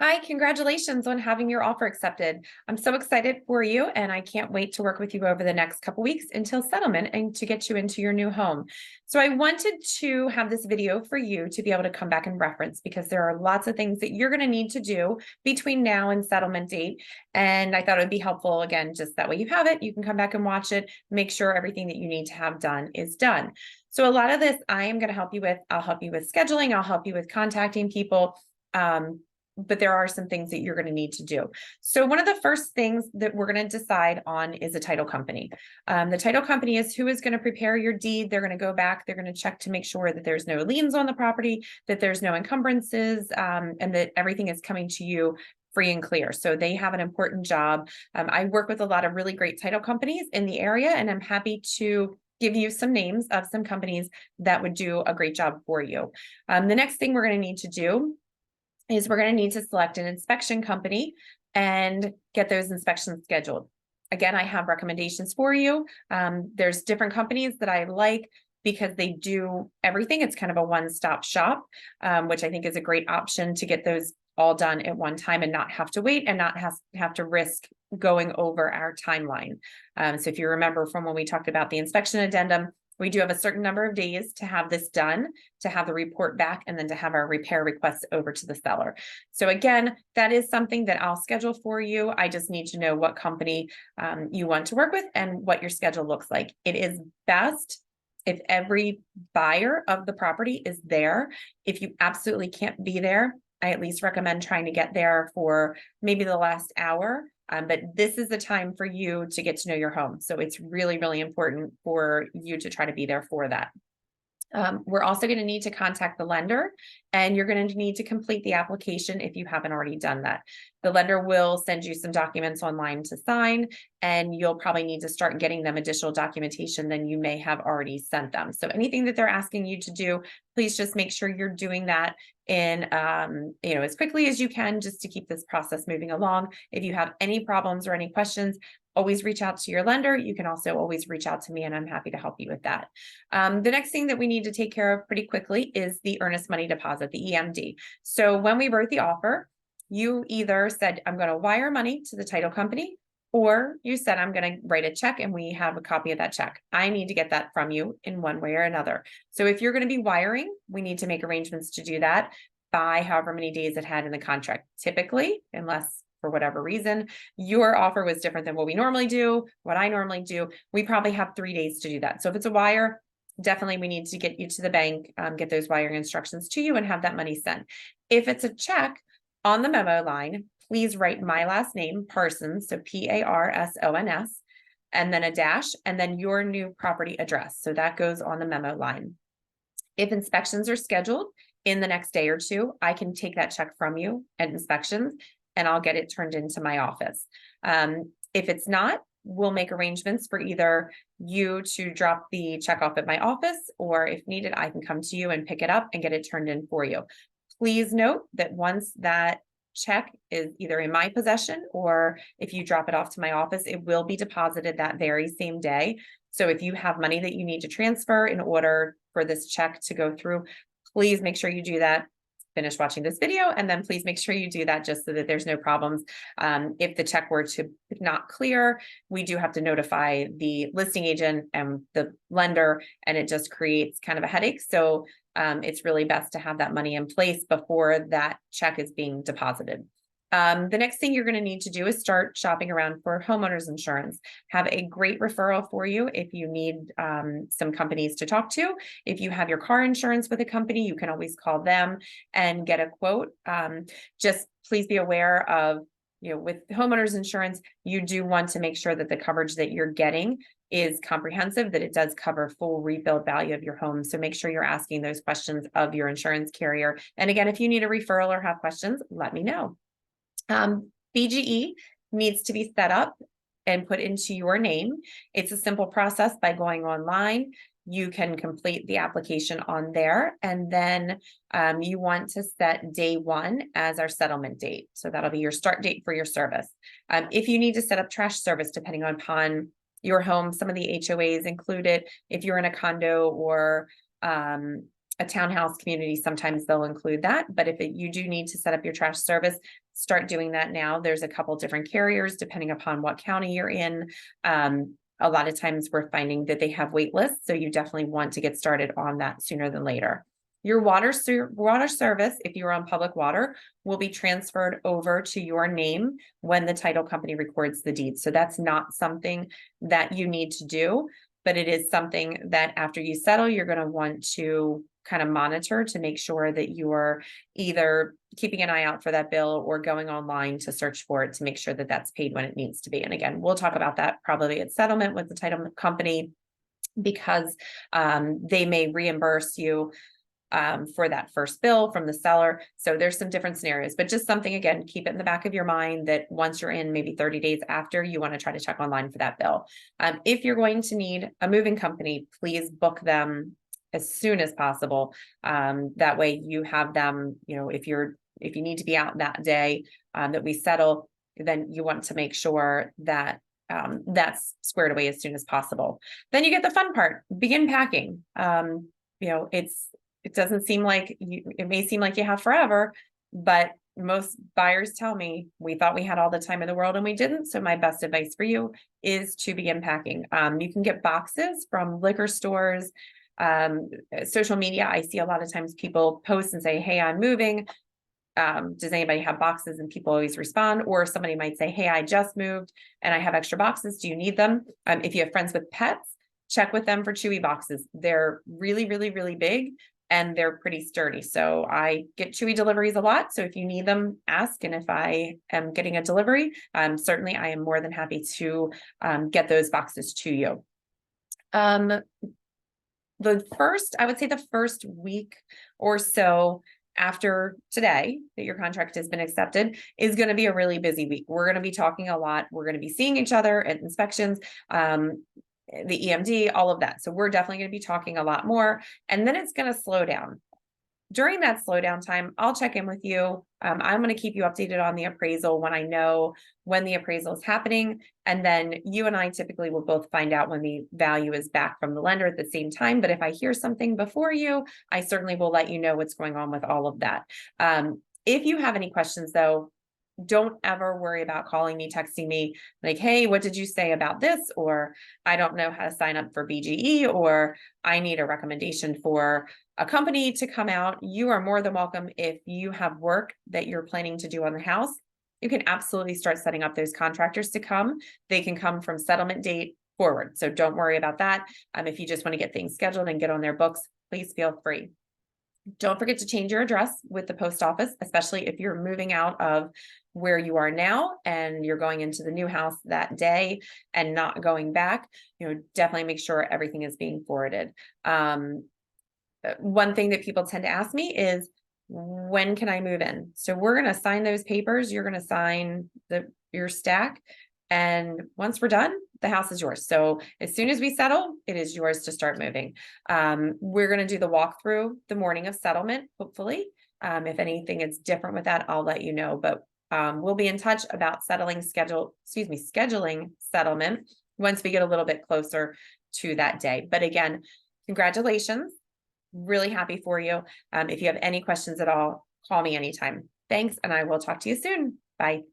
Hi, congratulations on having your offer accepted. I'm so excited for you, and I can't wait to work with you over the next couple weeks until settlement and to get you into your new home. So I wanted to have this video for you to be able to come back and reference because there are lots of things that you're going to need to do between now and settlement date. And I thought it would be helpful, again, just that way you have it, you can come back and watch it, make sure everything that you need to have done is done. So a lot of this I am going to help you with. I'll help you with scheduling, I'll help you with contacting people. But there are some things that you're going to need to do. So one of the first things that we're going to decide on is a title company. The title company is who is going to prepare your deed. They're going to go back, they're going to check to make sure that there's no liens on the property, that there's no encumbrances, and that everything is coming to you free and clear. So they have an important job. I work with a lot of really great title companies in the area, and I'm happy to give you some names of some companies that would do a great job for you. The next thing we're going to need to do is we're going to need to select an inspection company and get those inspections scheduled. Again, I have recommendations for you. There's different companies that I like because they do everything. It's kind of a one-stop shop, which I think is a great option to get those all done at one time and not have to wait and not have to risk going over our timeline. So if you remember from when we talked about the inspection addendum, we do have a certain number of days to have this done, to have the report back, and then to have our repair requests over to the seller. So again, that is something that I'll schedule for you. I just need to know what company you want to work with and what your schedule looks like. It is best if every buyer of the property is there. If you absolutely can't be there, I at least recommend trying to get there for maybe the last hour. But this is the time for you to get to know your home. So it's really, really important for you to try to be there for that. We're also going to need to contact the lender, and you're going to need to complete the application if you haven't already done that. The lender will send you some documents online to sign, and you'll probably need to start getting them additional documentation than you may have already sent them. So anything that they're asking you to do, please just make sure you're doing that in as quickly as you can, just to keep this process moving along. If you have any problems or any questions, always reach out to your lender. You can also always reach out to me, and I'm happy to help you with that. The next thing that we need to take care of pretty quickly is the earnest money deposit, the EMD. So when we wrote the offer, you either said, I'm going to wire money to the title company, or you said, I'm going to write a check, and we have a copy of that check. I need to get that from you in one way or another. So if you're going to be wiring, we need to make arrangements to do that by however many days it had in the contract. Typically, unless for whatever reason your offer was different than what we normally do, what I normally do, we probably have 3 days to do that. So if it's a wire, definitely we need to get you to the bank, get those wiring instructions to you, and have that money sent. If it's a check, on the memo line, please write my last name, Parsons, so Parsons, and then a dash, and then your new property address. So that goes on the memo line. If inspections are scheduled in the next day or two, I can take that check from you at inspections, and I'll get it turned into my office. If it's not, we'll make arrangements for either you to drop the check off at my office, or if needed, I can come to you and pick it up and get it turned in for you. Please note that once that check is either in my possession, or if you drop it off to my office, it will be deposited that very same day. So if you have money that you need to transfer in order for this check to go through, please make sure you do that. Finish watching this video, and then please make sure you do that, just so that there's no problems. If the check were to not clear, we do have to notify the listing agent and the lender, and it just creates kind of a headache. So it's really best to have that money in place before that check is being deposited. The next thing you're going to need to do is start shopping around for homeowners insurance. Have a great referral for you if you need some companies to talk to. If you have your car insurance with a company, you can always call them and get a quote. Just please be aware of, with homeowners insurance, you do want to make sure that the coverage that you're getting is comprehensive, that it does cover full rebuild value of your home. So make sure you're asking those questions of your insurance carrier. And again, if you need a referral or have questions, let me know. BGE needs to be set up and put into your name. It's a simple process by going online. You can complete the application on there, and then you want to set day 1 as our settlement date. So that'll be your start date for your service. If you need to set up trash service, depending upon your home, some of the HOAs include it. If you're in a condo or a townhouse community, sometimes they'll include that. But if you do need to set up your trash service, start doing that now. There's a couple different carriers depending upon what county you're in. A lot of times we're finding that they have wait lists, so you definitely want to get started on that sooner than later. Your water service, if you're on public water, will be transferred over to your name when the title company records the deed. So that's not something that you need to do, but it is something that after you settle, you're going to want to kind of monitor to make sure that you're either keeping an eye out for that bill or going online to search for it to make sure that that's paid when it needs to be. And again, we'll talk about that probably at settlement with the title company, because they may reimburse you for that first bill from the seller. So there's some different scenarios, but just something, again, keep it in the back of your mind that once you're in, maybe 30 days after, you want to try to check online for that bill. If you're going to need a moving company, please book them as soon as possible. That way you have them, if you need to be out that day that we settle, then you want to make sure that that's squared away as soon as possible. Then you get the fun part, begin packing. It doesn't seem like it may seem like you have forever, but most buyers tell me we thought we had all the time in the world and we didn't. So my best advice for you is to begin packing. You can get boxes from liquor stores, social media. I see a lot of times people post and say, hey, I'm moving. Does anybody have boxes? And people always respond, or somebody might say, hey, I just moved and I have extra boxes. Do you need them? If you have friends with pets, check with them for Chewy boxes. They're really, really, really big and they're pretty sturdy. So I get Chewy deliveries a lot. So if you need them, ask. And if I am getting a delivery, certainly I am more than happy to get those boxes to you. I would say the first week or so after today that your contract has been accepted is going to be a really busy week. We're going to be talking a lot. We're going to be seeing each other at inspections, the EMD, all of that. So we're definitely going to be talking a lot more, and then it's going to slow down. During that slowdown time, I'll check in with you. I'm going to keep you updated on the appraisal when I know when the appraisal is happening. And then you and I typically will both find out when the value is back from the lender at the same time. But if I hear something before you, I certainly will let you know what's going on with all of that. If you have any questions though, don't ever worry about calling me, texting me like, hey, what did you say about this? Or I don't know how to sign up for BGE, or I need a recommendation for a company to come out. You are more than welcome. If you have work that you're planning to do on the house, you can absolutely start setting up those contractors to come. They can come from settlement date forward. So don't worry about that. If you just want to get things scheduled and get on their books, please feel free. Don't forget to change your address with the post office, especially if you're moving out of where you are now and you're going into the new house that day and not going back. Definitely make sure everything is being forwarded. One thing that people tend to ask me is, when can I move in? So we're going to sign those papers. You're going to sign your stack. And once we're done, the house is yours. So as soon as we settle, it is yours to start moving. We're going to do the walkthrough the morning of settlement, hopefully. If anything is different with that, I'll let you know. But we'll be in touch about scheduling settlement once we get a little bit closer to that day. But again, congratulations. Really happy for you. If you have any questions at all, call me anytime. Thanks, and I will talk to you soon. Bye.